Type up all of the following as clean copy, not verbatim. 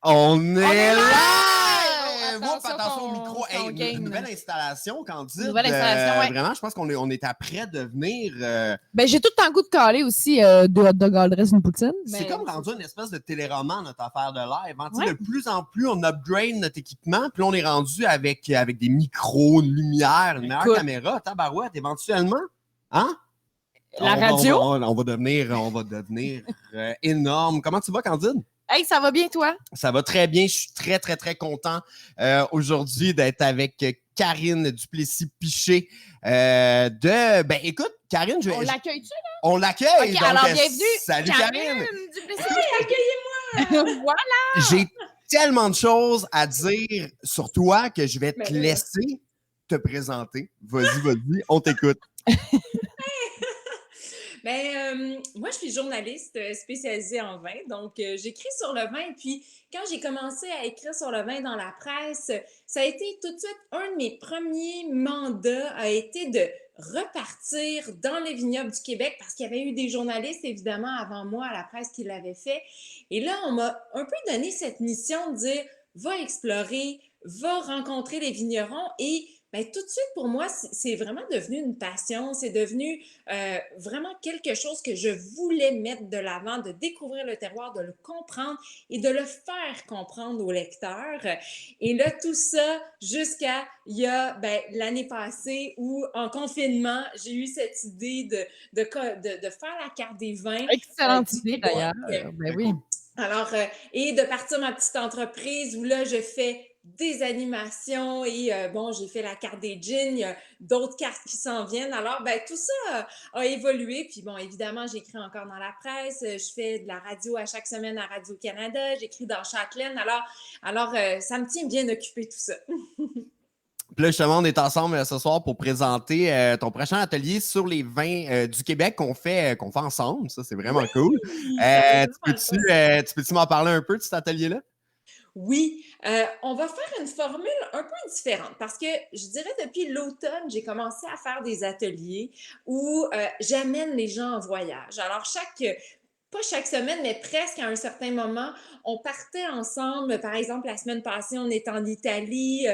On est live! Attention au micro. Une nouvelle installation, Candide. Nouvelle installation, ouais. Vraiment, je pense qu'on est après de venir... j'ai tout le temps le goût de caler aussi deux hot dogs all dress, une poutine. C'est comme rendu une espèce de téléroman, notre affaire de live. Hein? Ouais. De plus en plus, on upgrade notre équipement, puis on est rendu avec des micros, une lumière, une meilleure caméra, tabarouette, éventuellement. Hein? La radio? On va devenir énorme. Comment tu vas, Candide? Hey, ça va bien, toi? Ça va très bien. Je suis très, très, très content aujourd'hui d'être avec Karine Duplessis-Piché. Écoute, Karine, on l'accueille-tu, là? On l'accueille. OK, donc, alors bienvenue. Salut, Karine. Accueillez-moi. Voilà. J'ai tellement de choses à dire sur toi que je vais te laisser te présenter. Vas-y, on t'écoute. Moi, je suis journaliste spécialisée en vin, donc j'écris sur le vin. Puis, quand j'ai commencé à écrire sur le vin dans la presse, ça a été tout de suite un de mes premiers mandats a été de repartir dans les vignobles du Québec parce qu'il y avait eu des journalistes, évidemment, avant moi à la presse qui l'avaient fait. Et là, on m'a un peu donné cette mission de dire, va explorer, va rencontrer les vignerons et tout de suite, pour moi, c'est vraiment devenu une passion. C'est devenu vraiment quelque chose que je voulais mettre de l'avant, de découvrir le terroir, de le comprendre et de le faire comprendre aux lecteurs. Et là, tout ça jusqu'à il y a l'année passée où, en confinement, j'ai eu cette idée de faire la carte des vins. Excellente idée, d'ailleurs. Oui. Alors, et de partir ma petite entreprise où là, je fais des animations et j'ai fait la carte des gins, il y a d'autres cartes qui s'en viennent. Alors, tout ça a évolué. Puis évidemment, j'écris encore dans la presse, je fais de la radio à chaque semaine à Radio-Canada, j'écris dans Châtelaine. Alors, ça me tient bien occupé tout ça. Puis là, justement, on est ensemble ce soir pour présenter ton prochain atelier sur les vins du Québec qu'on fait ensemble. Ça, c'est vraiment cool. Tu peux-tu m'en parler un peu de cet atelier-là? Oui, on va faire une formule un peu différente parce que je dirais depuis l'automne, j'ai commencé à faire des ateliers où j'amène les gens en voyage. Alors, pas chaque semaine, mais presque à un certain moment, on partait ensemble. Par exemple, la semaine passée, on est en Italie.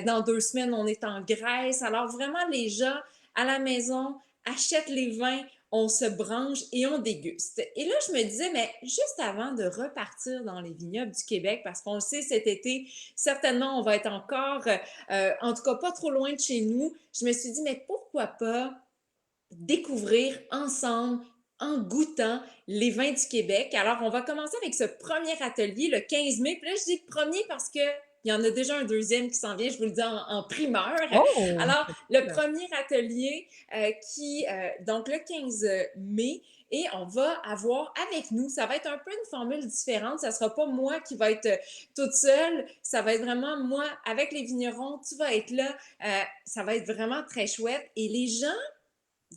Dans 2 semaines, on est en Grèce. Alors, vraiment, les gens à la maison achètent les vins, on se branche et on déguste. Et là, je me disais, mais juste avant de repartir dans les vignobles du Québec, parce qu'on le sait, cet été, certainement, on va être encore, en tout cas, pas trop loin de chez nous, je me suis dit, mais pourquoi pas découvrir ensemble en goûtant les vins du Québec. Alors, on va commencer avec ce premier atelier le 15 mai. Puis là, je dis le premier parce que il y en a déjà un deuxième qui s'en vient, je vous le dis en primeur. Oh, alors, le premier atelier donc le 15 mai, et on va avoir avec nous, ça va être un peu une formule différente, ça ne sera pas moi qui va être toute seule, ça va être vraiment moi avec les vignerons, tu vas être là, ça va être vraiment très chouette. Et les gens,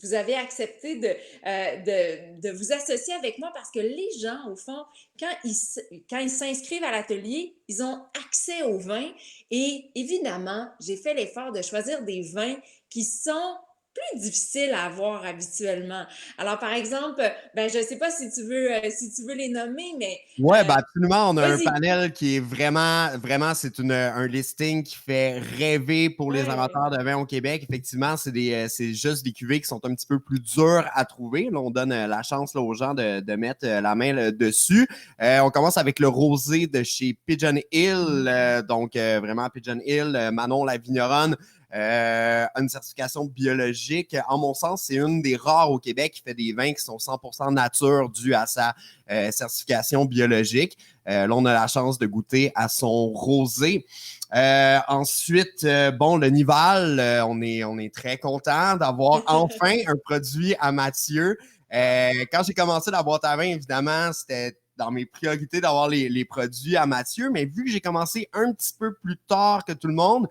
vous avez accepté de vous associer avec moi parce que les gens, au fond, quand ils s'inscrivent à l'atelier, ils ont accès aux vins. Et évidemment, j'ai fait l'effort de choisir des vins qui sont plus difficiles à avoir habituellement. Alors, par exemple, je ne sais pas si tu veux les nommer, mais... Oui, absolument. On a un panel qui est vraiment, c'est un listing qui fait rêver pour les amateurs de vin au Québec. Effectivement, c'est juste des cuvées qui sont un petit peu plus dures à trouver. Là, on donne la chance aux gens de mettre la main dessus. On commence avec le rosé de chez Pigeon Hill. Donc, vraiment, Pigeon Hill, Manon la vigneronne. Une certification biologique. En mon sens, c'est une des rares au Québec qui fait des vins qui sont 100% nature dû à sa certification biologique. Là, on a la chance de goûter à son rosé. Ensuite, le Nival, on est très content d'avoir enfin un produit à Mathieu. Quand j'ai commencé la boîte à vin, évidemment, c'était dans mes priorités d'avoir les produits à Mathieu, mais vu que j'ai commencé un petit peu plus tard que tout le monde,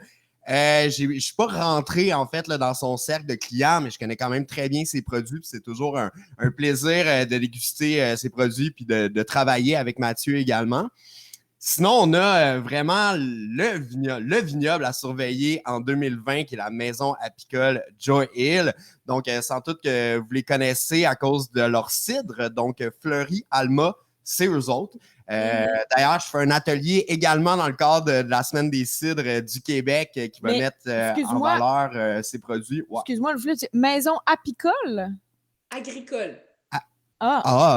je ne suis pas rentré en fait là, dans son cercle de clients, mais je connais quand même très bien ses produits. Puis c'est toujours un plaisir de déguster ses produits puis de travailler avec Mathieu également. Sinon, on a vraiment le vignoble à surveiller en 2020, qui est la maison apicole Joy Hill. Donc, sans doute que vous les connaissez à cause de leur cidre, donc Fleury Alma c'est eux autres. D'ailleurs, je fais un atelier également dans le cadre de la Semaine des cidres du Québec qui va mettre en valeur ces produits. Ouais. Excuse-moi, maison apicole? Agricole.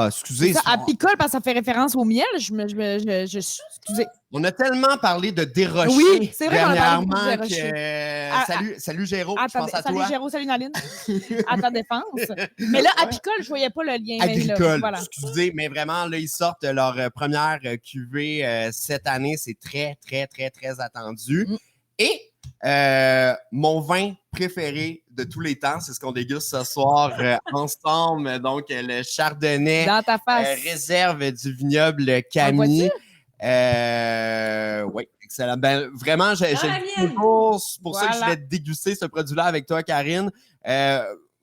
Excusez. Ça, apicole, parce que ça fait référence au miel. Excusez. On a tellement parlé de Desrochers oui, c'est vrai dernièrement qu'on a parlé de salut Géraud, je pense à toi. Salut Géraud, salut Naline. À ta défense. Mais là, apicole, je voyais pas le lien. Agricole, voilà. Excusez, mais vraiment, là, ils sortent leur première cuvée cette année. C'est très, très, très, très attendu. Et mon vin préféré de tous les temps, c'est ce qu'on déguste ce soir ensemble. Donc, le Chardonnay dans ta face. Réserve du vignoble Camille. Oui, excellent. Ben, vraiment, c'est pour ça que je vais déguster ce produit-là avec toi, Karine.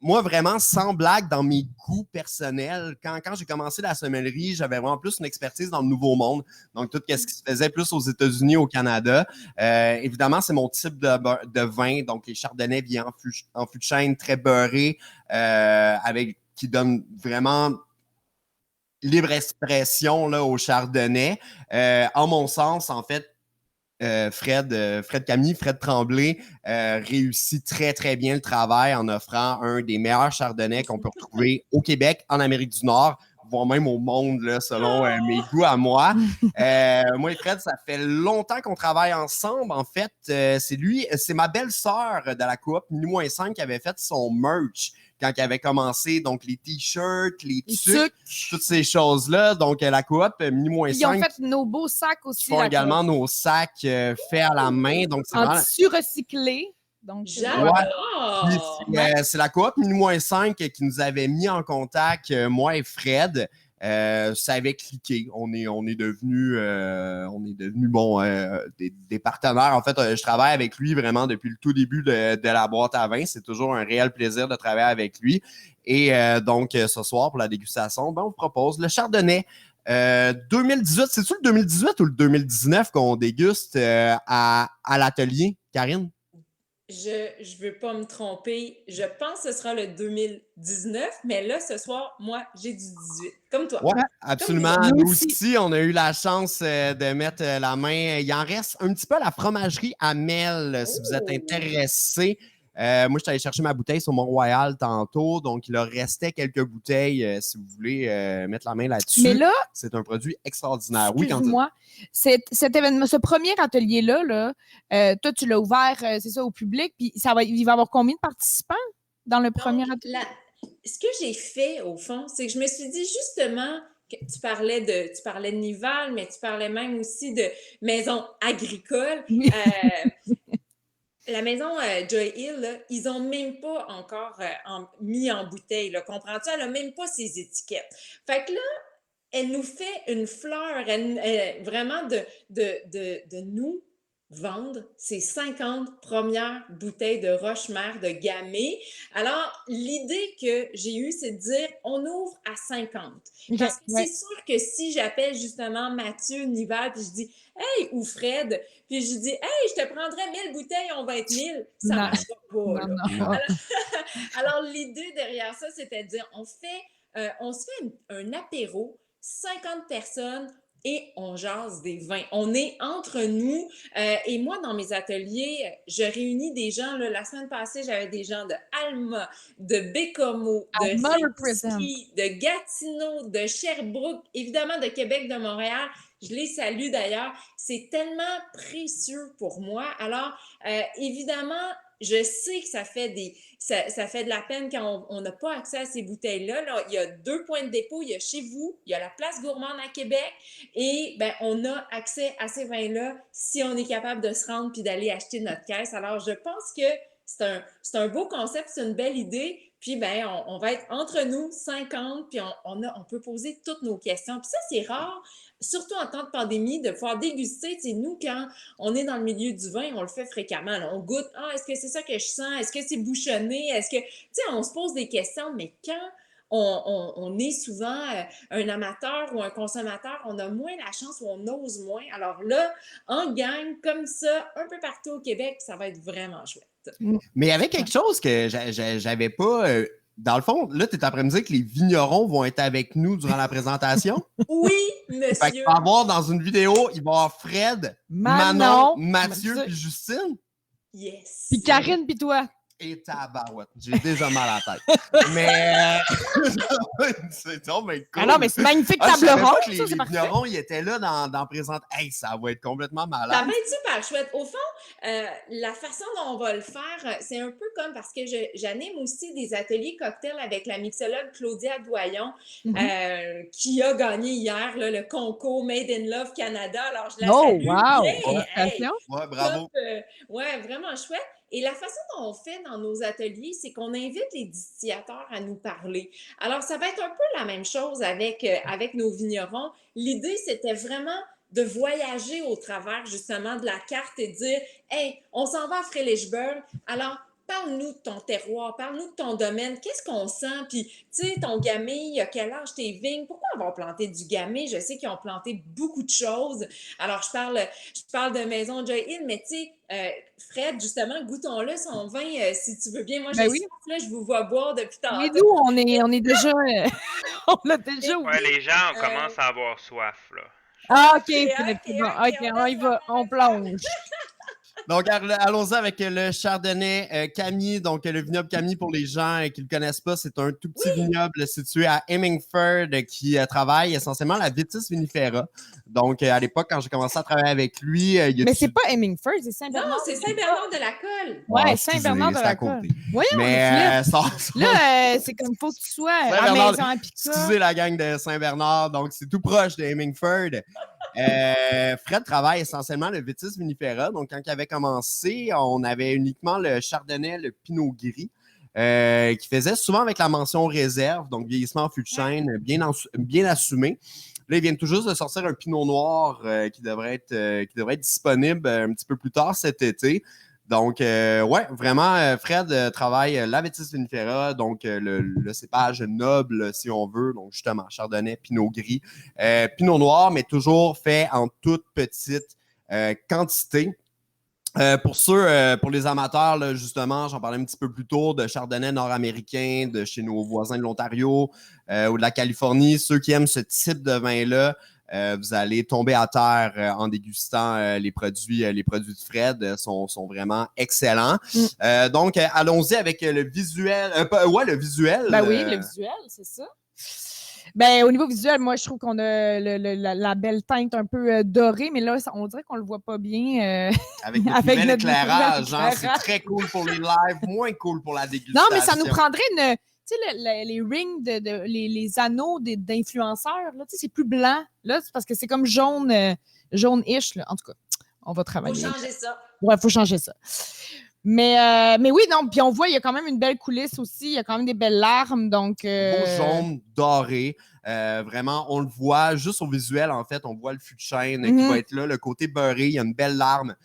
Moi, vraiment, sans blague, dans mes goûts personnels, quand j'ai commencé la sommellerie, j'avais vraiment plus une expertise dans le Nouveau Monde. Donc, tout ce qui se faisait plus aux États-Unis, au Canada. Évidemment, c'est mon type de vin. Donc, les chardonnays bien en fût de chêne, très beurré, qui donne vraiment libre expression là, au chardonnay. En mon sens, en fait, Fred Camille, Fred Tremblay réussit très, très bien le travail en offrant un des meilleurs chardonnays qu'on peut retrouver au Québec, en Amérique du Nord, voire même au monde, là, selon mes goûts à moi. Moi et Fred, ça fait longtemps qu'on travaille ensemble. En fait, c'est ma belle-sœur de la coop, Minuit-5, qui avait fait son merch quand il avait commencé, donc les t-shirts, les tucs, toutes ces choses-là. Donc, la coop, Minuit-5. Ils ont fait nos beaux sacs aussi. Ils font également nos sacs faits à la main. Donc, c'est en tissu recyclé. Donc, c'est la coop Minuit-5 qui nous avait mis en contact, moi et Fred. Ça avait cliqué. On est devenus des partenaires. En fait, je travaille avec lui vraiment depuis le tout début de la boîte à vin. C'est toujours un réel plaisir de travailler avec lui. Et donc, ce soir, pour la dégustation, on vous propose le Chardonnay 2018. C'est-tu le 2018 ou le 2019 qu'on déguste à l'atelier, Karine? Je veux pas me tromper. Je pense que ce sera le 2019, mais là, ce soir, moi, j'ai du 18. Comme toi. Oui, absolument. Nous aussi, on a eu la chance de mettre la main. Il en reste un petit peu à la fromagerie Amel, si vous êtes intéressé. Moi, je suis allé chercher ma bouteille sur Mont-Royal tantôt, donc il leur restait quelques bouteilles si vous voulez mettre la main là-dessus. Mais là, c'est un produit extraordinaire. Excuse-moi, cet événement, ce premier atelier-là, toi, tu l'as ouvert, c'est ça, au public, puis il va y avoir combien de participants dans le premier atelier? Ce que j'ai fait, au fond, c'est que je me suis dit justement, tu parlais de Nival, mais tu parlais même aussi de maison agricole. Oui. La maison Joy Hill, là, ils n'ont même pas encore mis en bouteille. Là, comprends-tu? Elle n'a même pas ses étiquettes. Fait que là, elle nous fait une fleur vraiment de nous vendre ces 50 premières bouteilles de Rochemère de Gamay. Alors, l'idée que j'ai eue, c'est de dire on ouvre à 50. Parce que c'est sûr que si j'appelle justement Mathieu Nival, puis je dis hey, ou Fred, puis je dis hey, je te prendrais 1000 bouteilles, on va être 1000, ça ne marchera pas. Non. Alors, l'idée derrière ça, c'était de dire on se fait un apéro, 50 personnes, et on jase des vins. On est entre nous. Et moi, dans mes ateliers, je réunis des gens. Là, la semaine passée, j'avais des gens de Alma, de Bécomo, de Rimouski, de Gatineau, de Sherbrooke, évidemment de Québec, de Montréal. Je les salue d'ailleurs. C'est tellement précieux pour moi. Alors, évidemment, je sais que ça fait de la peine quand on n'a pas accès à ces bouteilles-là. Là, il y a 2 points de dépôt. Il y a chez vous, il y a la Place Gourmande à Québec et on a accès à ces vins-là si on est capable de se rendre puis d'aller acheter notre caisse. Alors, je pense que c'est un beau concept, c'est une belle idée. Puis, on va être entre nous, 50, puis on peut poser toutes nos questions. Puis ça, c'est rare, surtout en temps de pandémie, de pouvoir déguster. Tu sais, nous, quand on est dans le milieu du vin, on le fait fréquemment. Là. On goûte, est-ce que c'est ça que je sens? Est-ce que c'est bouchonné? Est-ce que, tu sais, on se pose des questions, mais quand on est souvent un amateur ou un consommateur, on a moins la chance ou on ose moins. Alors là, en gang, comme ça, un peu partout au Québec, ça va être vraiment chouette. Mais il y avait quelque chose que j'avais pas dans le fond, là, tu es en train de me dire que les vignerons vont être avec nous durant la présentation? Oui, Fait qu'il monsieur. va y avoir dans une vidéo, il va y avoir Fred, Manon, Mathieu puis Justine. Yes. Puis Karine, puis toi. Et tabarouette. J'ai déjà mal à la tête. Mais c'est donc mais cool. Ah non, mais c'est magnifique table je savais pas ronde, que ça, c'est les parfait. vignerons, ils étaient là dans présent. Hey, ça va être complètement Ça malade. va être super chouette. Au fond, la façon dont on va le faire, c'est un peu comme parce que j'anime aussi des ateliers cocktails avec la mixologue Claudia Doyon, qui a gagné hier là, le concours Made in Love Canada. Alors, je la salue. Wow! Yeah! Hey, Ouais, bravo. ouais, vraiment chouette. Et la façon dont on fait dans nos ateliers, c'est qu'on invite les distillateurs à nous parler. Alors, ça va être un peu la même chose avec nos vignerons. L'idée, c'était vraiment de voyager au travers justement de la carte et de dire « Hey, on s'en va à Frélichburg, alors parle-nous de ton terroir, parle-nous de ton domaine, qu'est-ce qu'on sent? Puis, tu sais, ton gamay, à quel âge tes vignes? Pourquoi avoir planté du gamay? Je sais qu'ils ont planté beaucoup de choses. Alors, je parle de Maison Joy Hill, mais tu sais, Fred, justement, goûtons-le, son vin, si tu veux bien. Moi, Ben j'ai oui. soif, là, je vous vois boire depuis tantôt. Mais nous, on est déjà... on l'a déjà Ouais, les gens commencent à avoir soif, là. Ah, OK, Ok, Philippe, ok, bon. ok, OK, on on y va, on plonge. Donc, allons-y avec le Chardonnay Camille. Donc, le vignoble Camille, pour les gens qui ne le connaissent pas, c'est un tout petit vignoble situé à Hemingford qui travaille essentiellement la Vitis vinifera. Donc, à l'époque, quand j'ai commencé à travailler avec lui... Mais c'est pas Hemingford, c'est Non, Saint-Bernard. c'est Saint-Bernard de la Colle. Ouais, Saint-Bernard de la Colle. Voyons, Mais là, c'est comme faut que tu sois à la maison à Pica. Excusez la gang de Saint-Bernard, donc c'est tout proche de Hemingford. Fred travaille essentiellement le Vitis vinifera. Donc, quand il avait commencé, on avait uniquement le Chardonnay, le Pinot Gris, qui faisait souvent avec la mention réserve, donc vieillissement en fût de chêne, bien assumé. Là, ils viennent tout juste de sortir un Pinot Noir qui devrait être disponible un petit peu plus tard cet été. Donc, ouais, vraiment, Fred travaille la Vitis vinifera, donc le cépage noble, si on veut. Donc, justement, Chardonnay, Pinot Gris, Pinot Noir, mais toujours fait en toute petite quantité. Pour les amateurs, là, justement, j'en parlais un petit peu plus tôt, de Chardonnay nord-américain, de chez nos voisins de l'Ontario ou de la Californie. Ceux qui aiment ce type de vin-là, vous allez tomber à terre en dégustant les produits de Fred. Sont vraiment excellents. Donc, allons-y avec le visuel. Le visuel. Ben oui, le visuel, c'est ça. Ben, au niveau visuel, moi, je trouve qu'on a la belle teinte un peu dorée, mais là, on dirait qu'on le voit pas bien. Avec notre nouvel éclairage, hein, c'est très cool pour les lives, moins cool pour la dégustation. Non, mais ça nous prendrait une... Tu sais, les rings, les anneaux d'influenceurs, là, tu sais, c'est plus blanc. Là, c'est parce que c'est comme jaune-ish, là. En tout cas, on va travailler. Faut changer ça. Ouais, faut changer ça. Mais oui, non, puis on voit, il y a quand même une belle coulisse aussi, il y a quand même des belles larmes, donc... Beau jaune, doré, vraiment, on le voit juste au visuel, en fait, on voit le fût de chêne qui va être là, le côté beurré, il y a une belle larme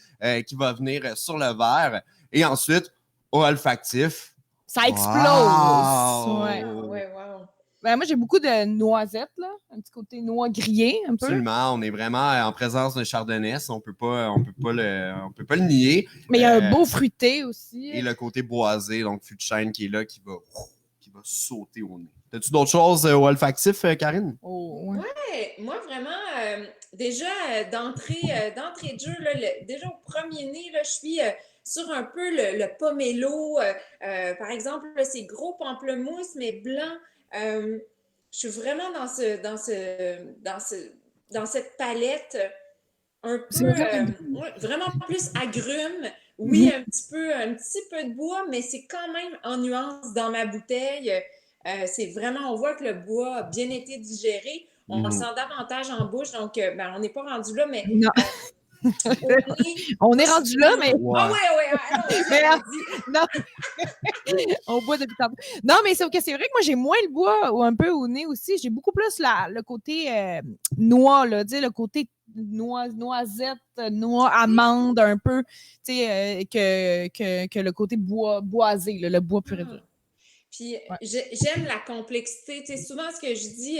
qui va venir sur le verre, et ensuite, au olfactif... Ça explose! Wow. Ouais. Wow. Ben, moi, j'ai beaucoup de noisettes, là, un petit côté noix grillé, un peu. Absolument, on est vraiment en présence de Chardonnay, on peut pas le nier. Mais il y a un beau fruité aussi. Et le côté boisé, donc fût de chêne qui est là, qui va sauter au nez. As-tu d'autres choses au olfactif, Karine? Oh, ouais. Ouais, moi vraiment, déjà d'entrée de jeu, là, déjà au premier nez, là, je suis sur un peu le pomelo. Par exemple, là, c'est gros pamplemousse, mais blanc. Je suis vraiment dans cette palette un peu vraiment plus agrumes. Oui, un petit peu de bois, mais c'est quand même en nuance dans ma bouteille. C'est vraiment, on voit que le bois a bien été digéré. On le sent davantage en bouche, donc ben, on n'est pas rendu là, mais... Non. On est rendu là, mais... Ouais. Ah ouais. Non. On boit depuis tantôt. Non, mais c'est vrai que moi, j'ai moins le bois ou un peu au nez aussi. J'ai beaucoup plus le côté noix, là, tu sais, le côté noisette, noix, amande, un peu, tu sais, que le côté boisé, là, le bois pur et dur. Puis j'aime la complexité. Tu sais, souvent, ce que je dis,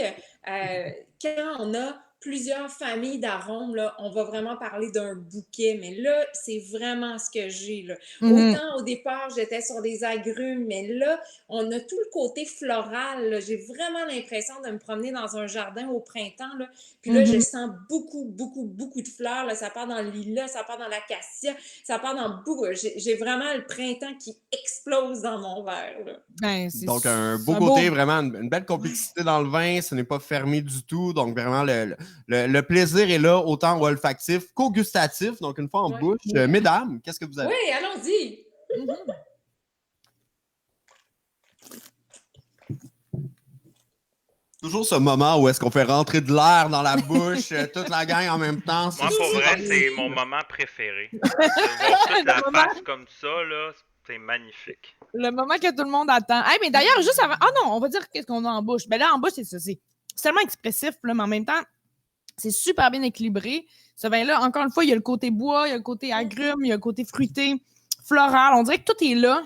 quand on a plusieurs familles d'arômes, là, on va vraiment parler d'un bouquet, mais là, c'est vraiment ce que j'ai, là. Autant au départ, j'étais sur des agrumes, mais là, on a tout le côté floral, là. J'ai vraiment l'impression de me promener dans un jardin au printemps, là. Puis là, je sens beaucoup, beaucoup, beaucoup de fleurs, là. Ça part dans le lilas, ça part dans l'acacia, ça part dans beaucoup. J'ai vraiment le printemps qui explose dans mon verre, là. Ben, Donc, un beau côté, vraiment, une belle complicité dans le vin. Ce n'est pas fermé du tout. Donc, vraiment, le plaisir est là, autant olfactif qu'au gustatif. Donc, une fois en bouche. Mesdames, qu'est-ce que vous avez? Oui, allons-y. Toujours ce moment où est-ce qu'on fait rentrer de l'air dans la bouche, toute la gang en même temps. Moi, pour vrai, c'est mon moment préféré. De voir toute la face comme ça, là, c'est magnifique. Le moment que tout le monde attend. Hey, mais d'ailleurs, juste avant... Ah non, on va dire qu'est-ce qu'on a en bouche. Ben là, en bouche, c'est ça. C'est tellement expressif, là, mais en même temps, c'est super bien équilibré. Ce vin-là, encore une fois, il y a le côté bois, il y a le côté agrumes, il y a le côté fruité, floral. On dirait que tout est là,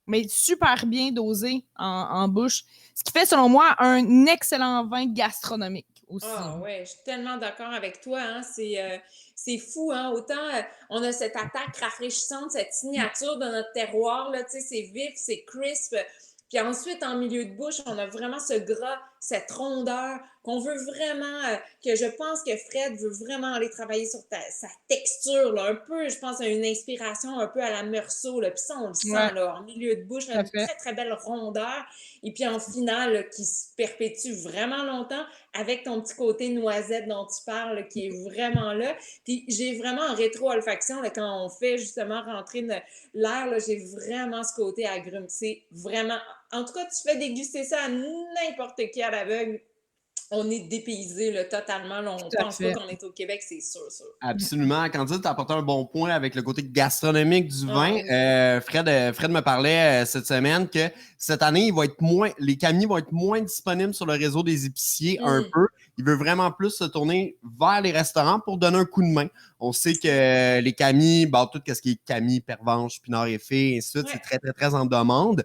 mais super bien dosé en bouche. Ce qui fait, selon moi, un excellent vin gastronomique aussi. Ah ouais, je suis tellement d'accord avec toi. Hein? C'est fou, hein? Autant on a cette attaque rafraîchissante, cette signature de notre terroir, là, tu sais, c'est vif, c'est crisp. Puis ensuite, en milieu de bouche, on a vraiment ce gras, cette rondeur qu'on veut vraiment, que je pense que Fred veut vraiment aller travailler sur sa texture, là, un peu, je pense à une inspiration un peu à la Meursault, là, puis ça, on le sent, là, en milieu de bouche, là, une très, très belle rondeur, et puis en finale, là, qui se perpétue vraiment longtemps, avec ton petit côté noisette dont tu parles, là, qui est vraiment là. Puis j'ai vraiment en rétro-olfaction, là, quand on fait justement rentrer l'air, là, j'ai vraiment ce côté agrume. C'est vraiment... En tout cas, tu fais déguster ça à n'importe qui à l'aveugle. On est dépaysé là, totalement. Là, on pense pas qu'on est au Québec, c'est sûr. Absolument. Candide, tu as apporté un bon point avec le côté gastronomique du vin. Fred me parlait cette semaine que cette année, les camis vont être moins disponibles sur le réseau des épiciers un peu. Il veut vraiment plus se tourner vers les restaurants pour donner un coup de main. On sait que les camis, tout ce qui est camis, pervenche, pinard effet, et ainsi de suite, c'est très, très, très en demande.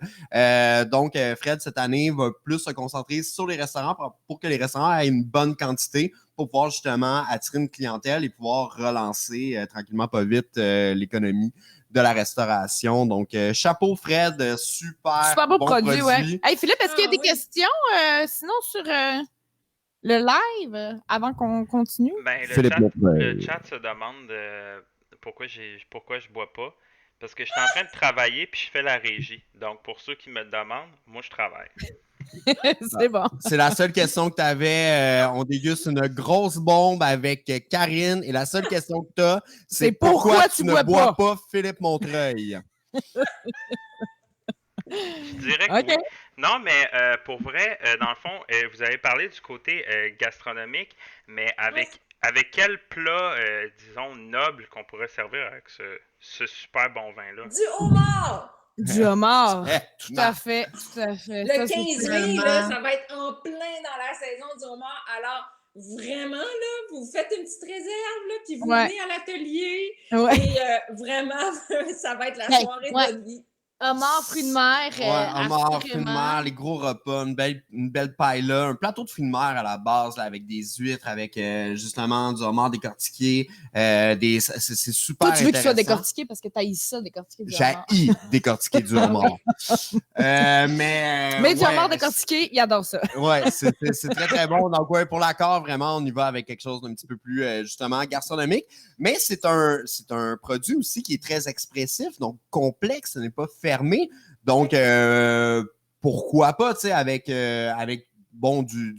Donc, Fred, cette année, va plus se concentrer sur les restaurants pour que les restaurants aient une bonne quantité pour pouvoir justement attirer une clientèle et pouvoir relancer tranquillement, pas vite, l'économie de la restauration. Donc, chapeau Fred, super beau bon produit. Ouais. Hey, Philippe, est-ce qu'il y a des questions sinon sur le live avant qu'on continue? Ben, le chat se demande pourquoi je bois pas. Parce que je suis en train de travailler puis je fais la régie. Donc, pour ceux qui me demandent, moi, je travaille. C'est bon. C'est la seule question que tu avais. On déguste une grosse bombe avec Karine. Et la seule question que tu as, c'est pourquoi tu ne bois pas Philippe Montreuil? Je dirais que oui. Non, mais pour vrai, dans le fond, vous avez parlé du côté gastronomique, mais avec quel plat, disons, noble qu'on pourrait servir avec ce super bon vin-là? Du homard! Du homard! Tout à fait, tout à fait. Le 15 mai, là, ça va être en plein dans la saison du homard. Alors, vraiment, là, vous faites une petite réserve, là, puis vous venez à l'atelier. Et vraiment, ça va être la soirée de votre vie. Homard, fruits de mer. Homard, fruits de mer, les gros repas, une belle paille là, un plateau de fruits de mer à la base, là, avec des huîtres, avec justement du homard décortiqué. C'est super. Toi, tu veux que ce soit décortiqué parce que tu haïs ça, décortiquer du homard. J'ai décortiquer du homard. Mais du homard décortiqué, il adore ça. Ouais, c'est très, très bon. Donc, pour l'accord, vraiment, on y va avec quelque chose d'un petit peu plus, justement, gastronomique. Mais c'est un produit aussi qui est très expressif, donc complexe, ce n'est pas fermé. Donc, pourquoi pas, tu sais, avec pas du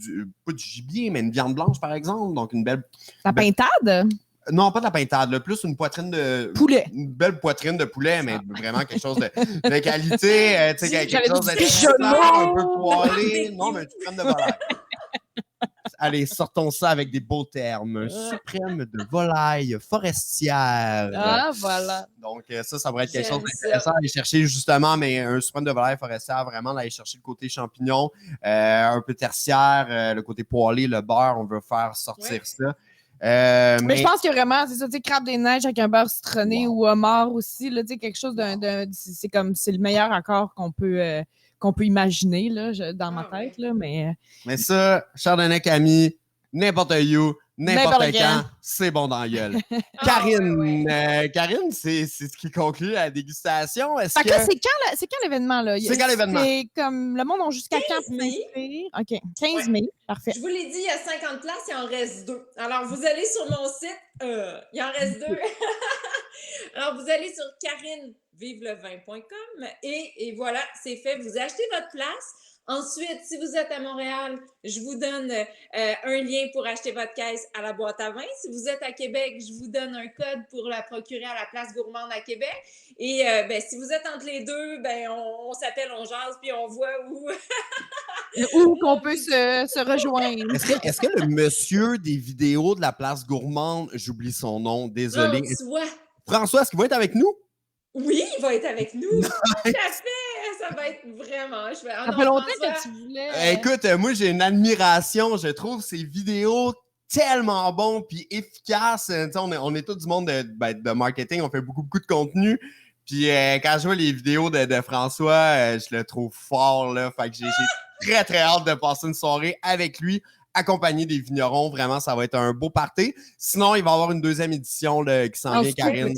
gibier, mais une viande blanche, par exemple. Donc, une belle... La pintade? Non, pas de la pintade, là, plus une poitrine de... Poulet. Une belle poitrine de poulet, mais vraiment quelque chose de qualité, tu sais, quelque chose d'intéressant, un peu poêlé. Non, mais une crème de volaille. Allez, sortons ça avec des beaux termes. Suprême de volaille forestière. Ah, voilà. Donc, ça va être quelque chose d'intéressant à aller chercher, justement, mais un suprême de volaille forestière, vraiment, d'aller chercher le côté champignon, un peu tertiaire, le côté poêlé, le beurre, on veut faire sortir ça. Mais je pense que vraiment, c'est ça, tu sais, crabe des neiges avec un beurre citronné ou homard aussi, là, tu sais, quelque chose c'est le meilleur accord qu'on peut imaginer là, dans ma tête. Là, mais ça, Chardonnay Camille, n'importe où, n'importe N'importe quand, c'est bon dans la gueule. Karine, c'est ce qui conclut la dégustation. Est-ce que... c'est quand l'événement, là? C'est quand l'événement? C'est comme le monde a jusqu'à quand pour mai. m'inscrire? OK, 15 mai, parfait. Je vous l'ai dit, il y a 50 places, il en reste 2. Alors, vous allez sur mon site, il en reste 2. Alors, vous allez sur karineviveleVin.com et voilà, c'est fait. Vous achetez votre place. Ensuite, si vous êtes à Montréal, je vous donne un lien pour acheter votre caisse à la boîte à vin. Si vous êtes à Québec, je vous donne un code pour la procurer à la place gourmande à Québec. Et si vous êtes entre les deux, on s'appelle, on jase, puis on voit où... Où qu'on peut se rejoindre. Est-ce que le monsieur des vidéos de la place gourmande, j'oublie son nom, désolé. François, est-ce qu'il va être avec nous? Oui, il va être avec nous. Tout à fait. Ça va être vraiment... Ça fait longtemps que tu voulais... Écoute, moi, j'ai une admiration. Je trouve ces vidéos tellement bons puis efficaces. On est tous du monde de marketing. On fait beaucoup de contenu. Puis quand je vois les vidéos de François, je le trouve fort. Là. Fait que j'ai très, très hâte de passer une soirée avec lui, accompagné des vignerons. Vraiment, ça va être un beau party. Sinon, il va y avoir une deuxième édition là, qui s'en vient, Karine.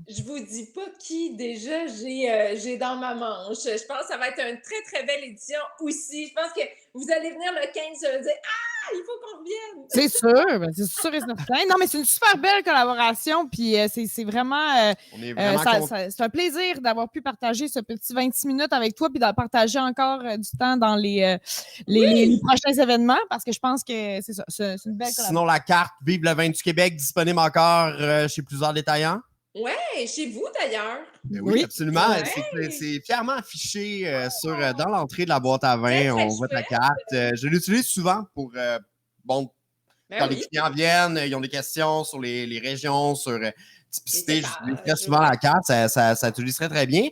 Je vous dis pas qui déjà j'ai dans ma manche. Je pense que ça va être une très, très belle édition aussi. Je pense que vous allez venir le 15 et dire « Ah, il faut qu'on revienne! » C'est sûr et certain. Non, mais c'est une super belle collaboration. Puis c'est vraiment... On est vraiment c'est un plaisir d'avoir pu partager ce petit 26 minutes avec toi puis de partager encore du temps dans les prochains événements parce que je pense que c'est ça. C'est une belle collaboration. Sinon, la carte Vive le vin du Québec, disponible encore chez plusieurs détaillants. Ouais, chez vous d'ailleurs. Oui, absolument. Ouais. C'est fièrement affiché dans l'entrée de la boîte à vin. On voit ta carte. Je l'utilise souvent pour quand les clients viennent, ils ont des questions sur les régions, sur typicité. Je très souvent la carte, ça utiliserait très bien.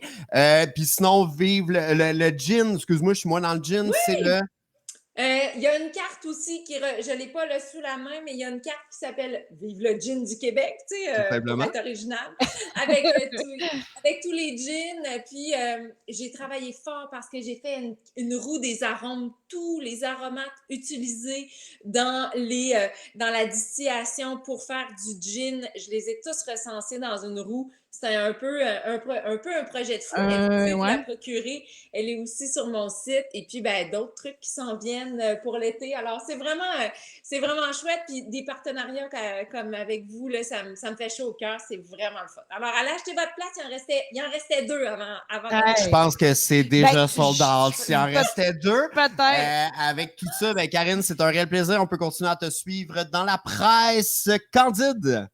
Puis sinon, vive le gin. Excuse-moi, je suis moins dans le gin. C'est le... Il y a une carte aussi je ne l'ai pas là sous la main, mais il y a une carte qui s'appelle Vive le gin du Québec, tu sais, pour être original, avec tous les gins. Puis j'ai travaillé fort parce que j'ai fait une roue des arômes, tous les aromates utilisés dans la distillation pour faire du gin. Je les ai tous recensés dans une roue. C'est un peu un projet de fou. Vous pouvez la procurer. Elle est aussi sur mon site. Et puis, d'autres trucs qui s'en viennent pour l'été. Alors, c'est vraiment chouette. Puis, des partenariats comme avec vous, là, ça me fait chaud au cœur. C'est vraiment le fun. Alors, allez acheter votre place. Il en restait 2 avant. Je pense que c'est déjà sold out. S'il en restait 2. Peut-être. Avec tout ça, Karine, c'est un réel plaisir. On peut continuer à te suivre dans la presse. Candide.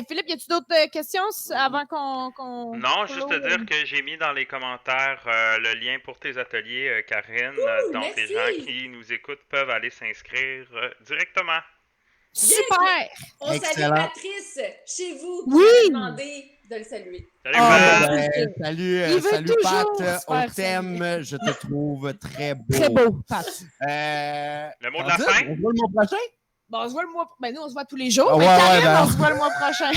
Philippe, y a-tu d'autres questions avant qu'on... Non, juste te dire que j'ai mis dans les commentaires le lien pour tes ateliers, Karine. Donc, merci. les gens qui nous écoutent peuvent aller s'inscrire directement. Super! On salue Patrice chez vous qui m'a demandé de le saluer. Salut, salut Pat, on t'aime, je te trouve très beau. Très beau, Pat. Le mot de la fin? On se voit le mois prochain? On se voit le mois... nous, on se voit tous les jours. On se voit le mois prochain.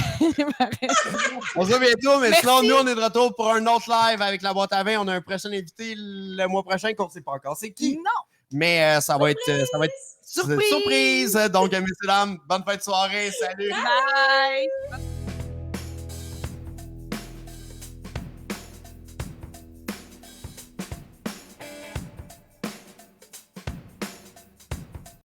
On se voit bientôt, mais Merci. Sinon, nous, on est de retour pour un autre live avec la boîte à vin. On a un prochain invité le mois prochain qu'on ne sait pas encore c'est qui. Non! Mais ça va être Surprise! surprise. Donc, messieurs, dames, bonne fin de soirée. Salut! Bye!